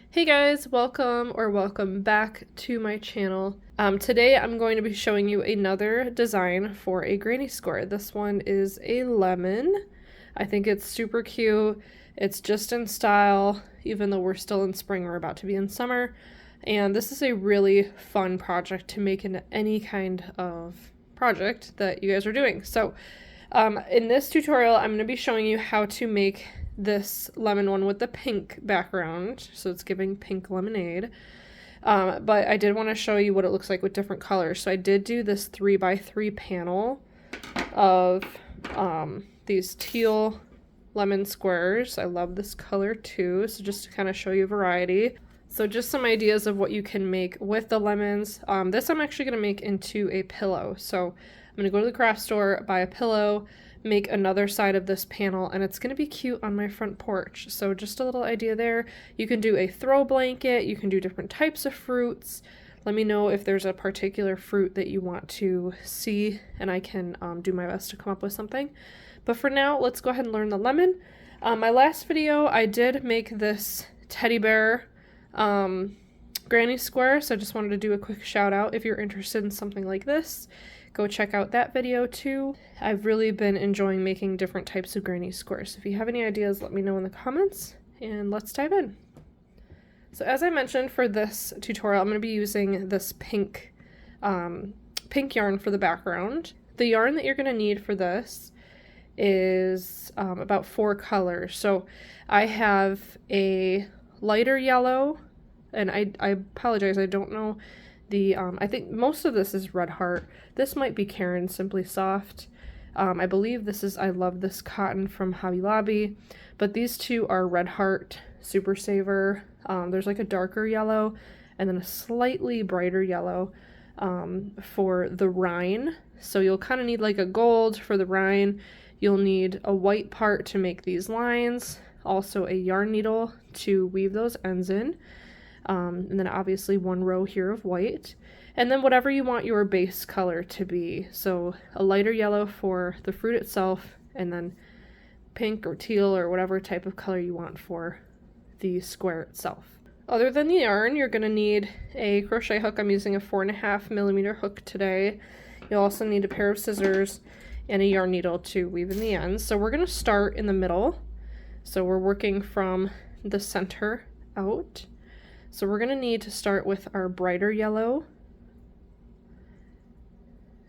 Hey guys, welcome back to my channel. Today I'm going to be showing you another design for a granny square. This one is a lemon. I think it's super cute. It's just in style, even though we're still in spring, we're about to be in summer. And this is a really fun project to make into any kind of project that you guys are doing. So in this tutorial, I'm going to be showing you how to make this lemon one with the pink background, so it's giving pink lemonade. But I did want to show you what it looks like with different colors. So I did do this 3x3 panel of these teal lemon squares. I love this color too, so just to kind of show you a variety. So just some ideas of what you can make with the lemons. This I'm actually going to make into a pillow. So I'm going to go to the craft store, buy a pillow, make another side of this panel, and it's going to be cute on my front porch. So just a little idea there. You can do a throw blanket, you can do different types of fruits. Let me know if there's a particular fruit that you want to see, and I can do my best to come up with something. But for now, let's go ahead and learn the lemon. My last video, I did make this teddy bear granny square, so I just wanted to do a quick shout out. If you're interested in something like this, go check out that video too. I've really been enjoying making different types of granny squares. If you have any ideas, let me know in the comments, and let's dive in. So as I mentioned, for this tutorial, I'm going to be using this pink yarn for the background. The yarn that you're going to need for this is about 4 colors. So I have a lighter yellow, and I apologize, I don't know the, I think most of this is Red Heart. This might be Karen Simply Soft. I believe this is I Love This Cotton from Hobby Lobby, but these two are Red Heart Super Saver. There's like a darker yellow and then a slightly brighter yellow for the rind. So you'll kind of need like a gold for the rind. You'll need a white part to make these lines, also a yarn needle to weave those ends in. And then obviously 1 row here of white, and then whatever you want your base color to be. So a lighter yellow for the fruit itself, and then pink or teal or whatever type of color you want for the square itself. Other than the yarn, you're going to need a crochet hook. I'm using a 4.5mm hook today. You'll also need a pair of scissors and a yarn needle to weave in the ends. So we're going to start in the middle. So we're working from the center out. So we're going to need to start with our brighter yellow.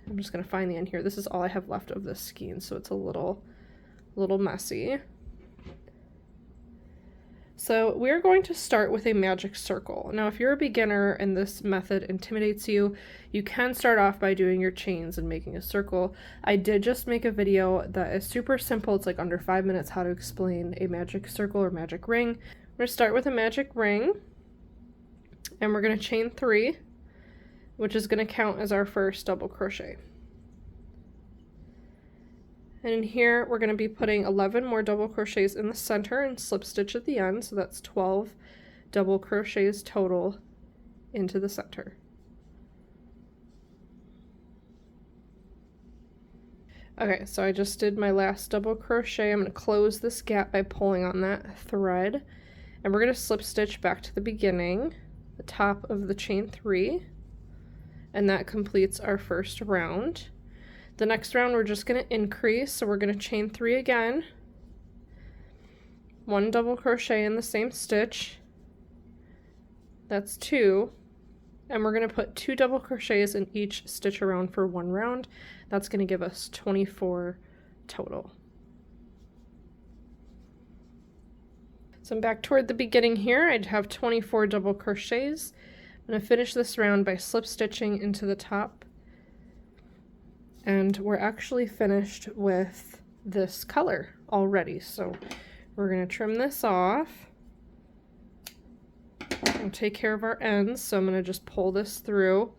I'm just going to find the end here. This is all I have left of this skein, so it's a little messy. So we're going to start with a magic circle. Now, if you're a beginner and this method intimidates you, you can start off by doing your chains and making a circle. I did just make a video that is super simple. It's like under 5 minutes how to explain a magic circle or magic ring. We're going to start with a magic ring. And we're going to chain 3, which is going to count as our first double crochet. And in here, we're going to be putting 11 more double crochets in the center and slip stitch at the end. So that's 12 double crochets total into the center. Okay, so I just did my last double crochet. I'm going to close this gap by pulling on that thread. And we're going to slip stitch back to the beginning, the top of the chain 3, and that completes our first round. The next round we're just going to increase, so we're going to chain 3 again, 1 double crochet in the same stitch, that's 2, and we're going to put 2 double crochets in each stitch around for 1 round. That's going to give us 24 total. So I'm back toward the beginning here. I'd have 24 double crochets. I'm going to finish this round by slip stitching into the top. And we're actually finished with this color already. So we're going to trim this off and take care of our ends. So I'm going to just pull this through.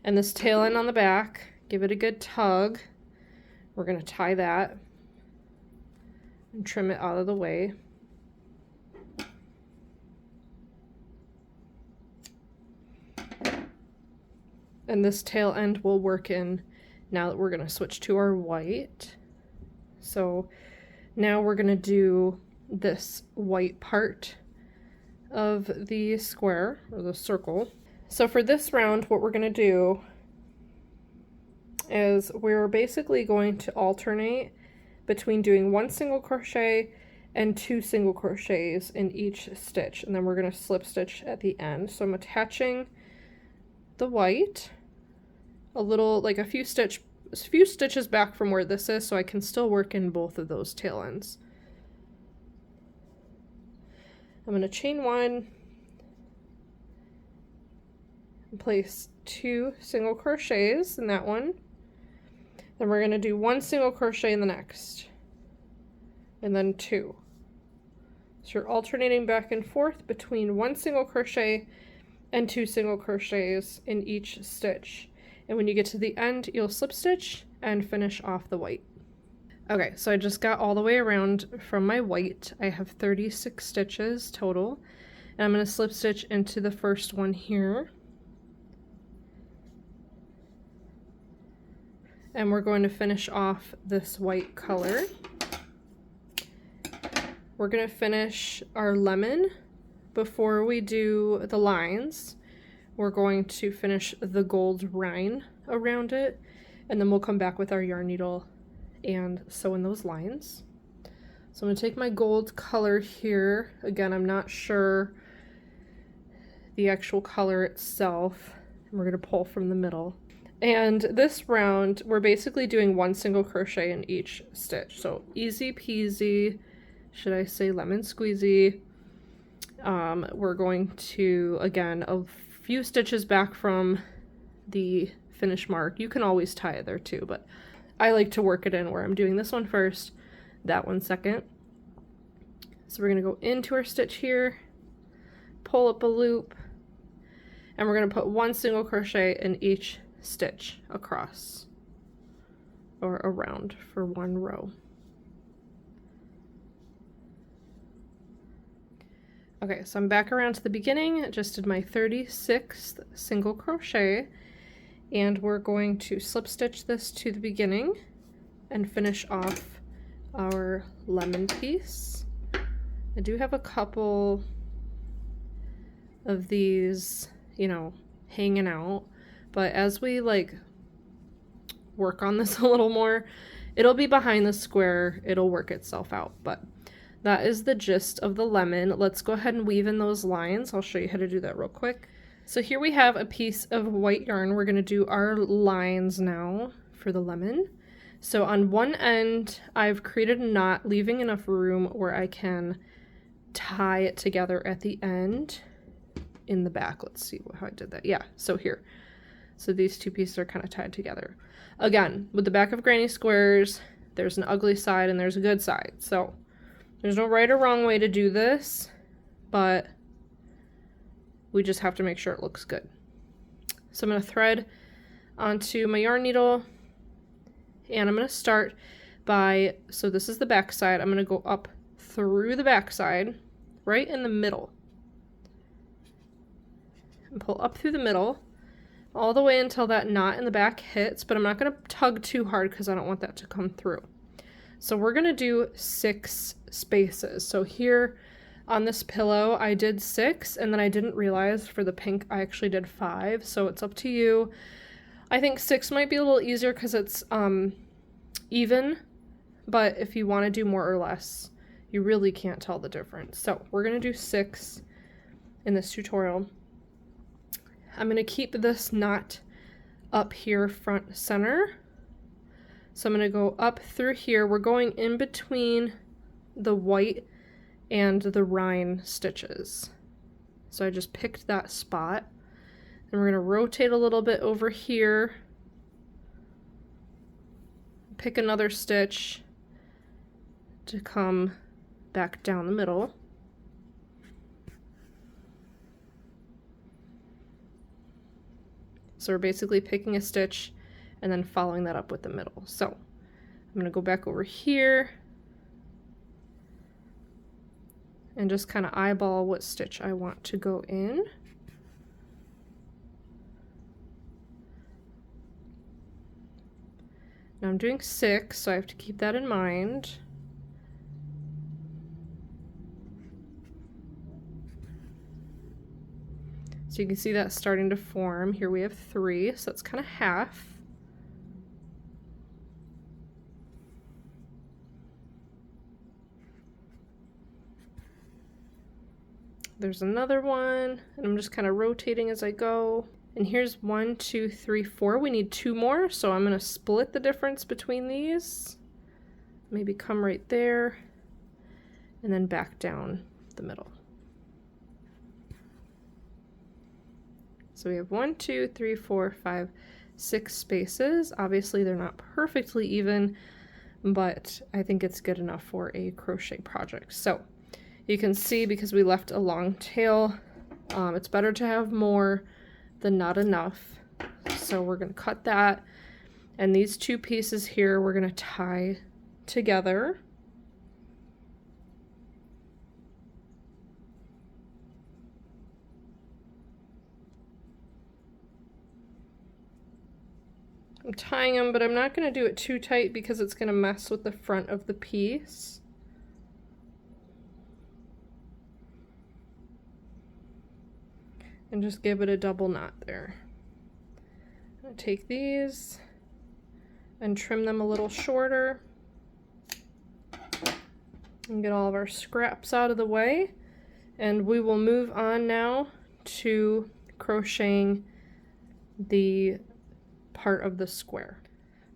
And this tail end on the back, give it a good tug. We're going to tie that and trim it out of the way. And this tail end will work in now that we're going to switch to our white. So now we're going to do this white part of the square, or the circle. So for this round, what we're going to do is we're basically going to alternate between doing 1 single crochet and 2 single crochets in each stitch, and then we're going to slip stitch at the end. So I'm attaching the white a little, like a few stitches back from where this is, so I can still work in both of those tail ends. I'm going to chain 1 and place 2 single crochets in that one. Then we're going to do 1 single crochet in the next, and then 2. So you're alternating back and forth between 1 single crochet and 2 single crochets in each stitch. And when you get to the end, you'll slip stitch and finish off the white. Okay, so I just got all the way around from my white. I have 36 stitches total, and I'm going to slip stitch into the first one here. And we're going to finish off this white color. We're going to finish our lemon before we do the lines. We're going to finish the gold rind around it, and then we'll come back with our yarn needle and sew in those lines. So I'm going to take my gold color here. Again, I'm not sure the actual color itself, and we're going to pull from the middle. And this round, we're basically doing 1 single crochet in each stitch. So easy peasy, should I say lemon squeezy. We're going to, again, a few stitches back from the finish mark. You can always tie it there too, but I like to work it in where I'm doing this one first, that one second. So we're going to go into our stitch here, pull up a loop, and we're going to put 1 single crochet in each stitch across or around for 1 row. Okay, so I'm back around to the beginning. I just did my 36th single crochet, and we're going to slip stitch this to the beginning and finish off our lemon piece. I do have a couple of these, you know, hanging out, but as we like work on this a little more, it'll be behind the square, it'll work itself out. But that is the gist of the lemon. Let's go ahead and weave in those lines. I'll show you how to do that real quick. So here we have a piece of white yarn. We're going to do our lines now for the lemon. So on one end, I've created a knot, leaving enough room where I can tie it together at the end in the back. Let's see how I did that. Yeah, so here. So these two pieces are kind of tied together. Again, with the back of granny squares, there's an ugly side and there's a good side. So there's no right or wrong way to do this, but we just have to make sure it looks good. So I'm going to thread onto my yarn needle, and I'm going to start by, so this is the back side, I'm going to go up through the back side, right in the middle, and pull up through the middle, all the way until that knot in the back hits, but I'm not going to tug too hard because I don't want that to come through. So we're going to do 6 spaces. So here on this pillow, I did 6, and then I didn't realize for the pink, I actually did 5. So it's up to you. I think 6 might be a little easier because it's even, but if you want to do more or less, you really can't tell the difference. So we're going to do 6 in this tutorial. I'm going to keep this knot up here front center. So I'm going to go up through here. We're going in between the white and the rind stitches. So I just picked that spot. And we're going to rotate a little bit over here. Pick another stitch to come back down the middle. So we're basically picking a stitch and then following that up with the middle. So I'm going to go back over here and just kind of eyeball what stitch I want to go in. Now I'm doing 6, so I have to keep that in mind. So you can see that starting to form. Here we have 3, so that's kind of half. There's another one, and I'm just kind of rotating as I go. And here's 1, 2, 3, 4. We need 2 more, so I'm going to split the difference between these. Maybe come right there, and then back down the middle. So we have 1, 2, 3, 4, 5, 6 spaces. Obviously they're not perfectly even, but I think it's good enough for a crochet project. So you can see, because we left a long tail, it's better to have more than not enough. So we're going to cut that, and these 2 pieces here we're going to tie together. I'm tying them, but I'm not going to do it too tight because it's going to mess with the front of the piece. And just give it a double knot there. I'm going to take these and trim them a little shorter and get all of our scraps out of the way. And we will move on now to crocheting the part of the square.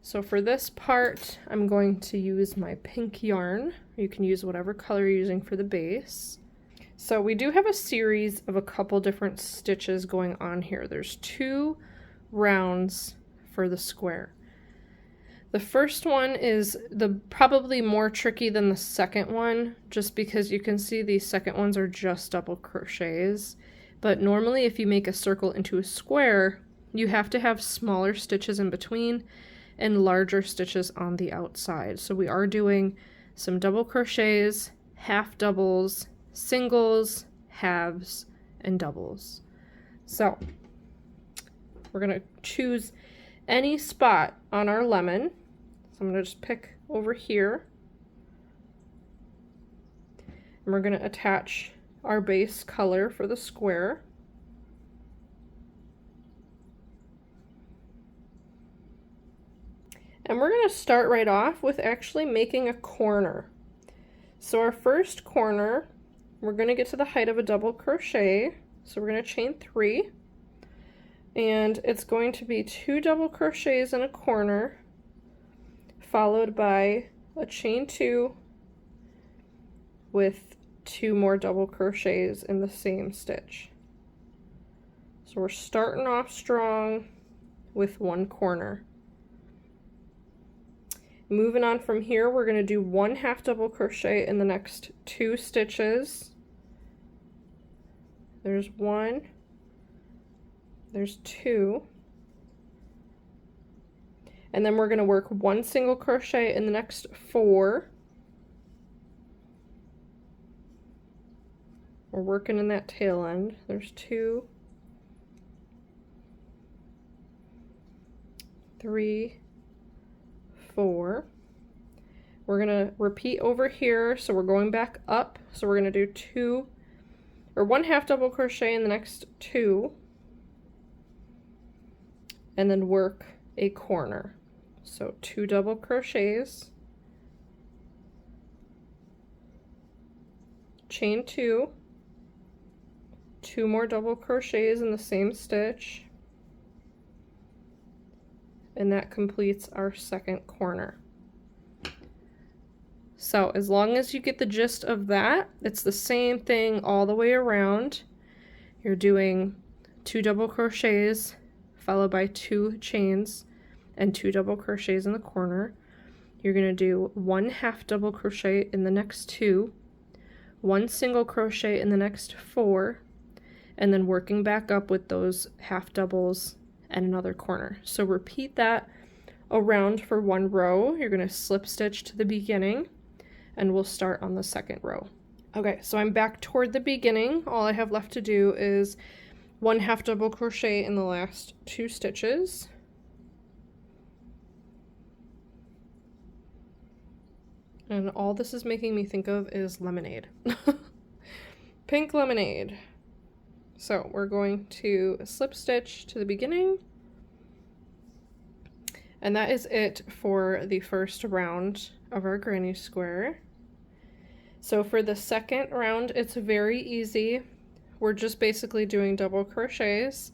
So for this part, I'm going to use my pink yarn. You can use whatever color you're using for the base. So we do have a series of a couple different stitches going on here. There's 2 rounds for the square. The first one is probably more tricky than the second one, just because you can see the second ones are just double crochets. But normally if you make a circle into a square, you have to have smaller stitches in between and larger stitches on the outside. So we are doing some double crochets, half doubles, singles, halves, and doubles. So we're going to choose any spot on our lemon. So I'm going to just pick over here. And we're going to attach our base color for the square. And we're going to start right off with actually making a corner. So our first corner, we're going to get to the height of a double crochet. So we're going to chain 3. And it's going to be 2 double crochets in a corner, followed by a chain 2 with 2 more double crochets in the same stitch. So we're starting off strong with 1 corner. Moving on from here, we're going to do 1 half double crochet in the next 2 stitches. There's 1, there's 2, and then we're going to work 1 single crochet in the next 4. We're working in that tail end. There's 2, 3, 4. We're going to repeat over here, so we're going back up. So we're going to do 1 half double crochet in the next 2, and then work a corner. So 2 double crochets, chain 2, 2 more double crochets in the same stitch, and that completes our second corner. So as long as you get the gist of that, it's the same thing all the way around. You're doing 2 double crochets followed by 2 chains and 2 double crochets in the corner. You're going to do 1 half double crochet in the next 2, 1 single crochet in the next 4, and then working back up with those half doubles and another corner. So repeat that around for 1 row. You're going to slip stitch to the beginning, and we'll start on the second row. Okay, so I'm back toward the beginning. All I have left to do is 1 half double crochet in the last 2 stitches. And all this is making me think of is lemonade. Pink lemonade. So we're going to slip stitch to the beginning, and that is it for the first round of our granny square. So for the second round, it's very easy. We're just basically doing double crochets.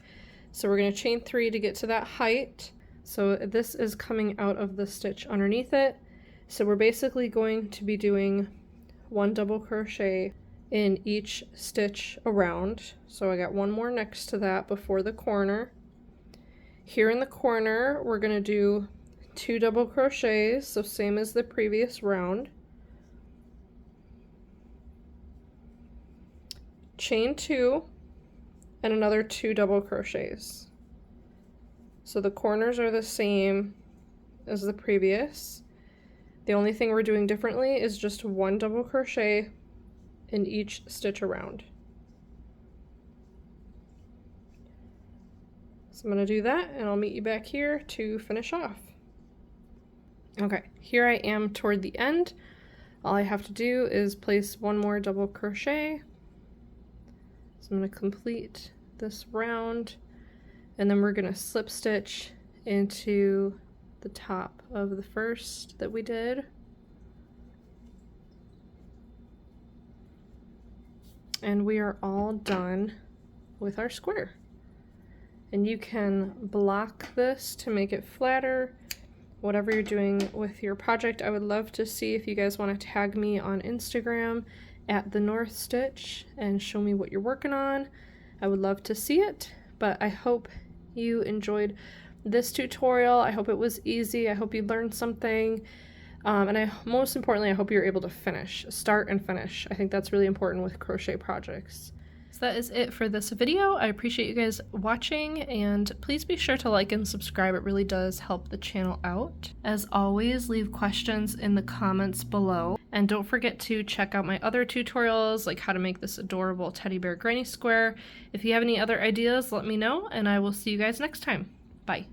So we're going to chain 3 to get to that height. So this is coming out of the stitch underneath it. So we're basically going to be doing 1 double crochet in each stitch around. So I got 1 more next to that before the corner. Here in the corner, we're going to do 2 double crochets, so same as the previous round. Chain 2 and another 2 double crochets. So the corners are the same as the previous. The only thing we're doing differently is just 1 double crochet in each stitch around. So I'm going to do that, and I'll meet you back here to finish off. Okay, here I am toward the end. All I have to do is place 1 more double crochet. So I'm going to complete this round, and then we're going to slip stitch into the top of the first that we did. And we are all done with our square. And you can block this to make it flatter, whatever you're doing with your project. I would love to see if you guys want to tag me on Instagram at the North Stitch and show me what you're working on. I would love to see it, but I hope you enjoyed this tutorial. I hope it was easy. I hope you learned something. And most importantly, I hope you're able to start and finish. I think that's really important with crochet projects. So that is it for this video. I appreciate you guys watching, and please be sure to like and subscribe. It really does help the channel out. As always, leave questions in the comments below. And don't forget to check out my other tutorials, like how to make this adorable teddy bear granny square. If you have any other ideas, let me know, and I will see you guys next time. Bye.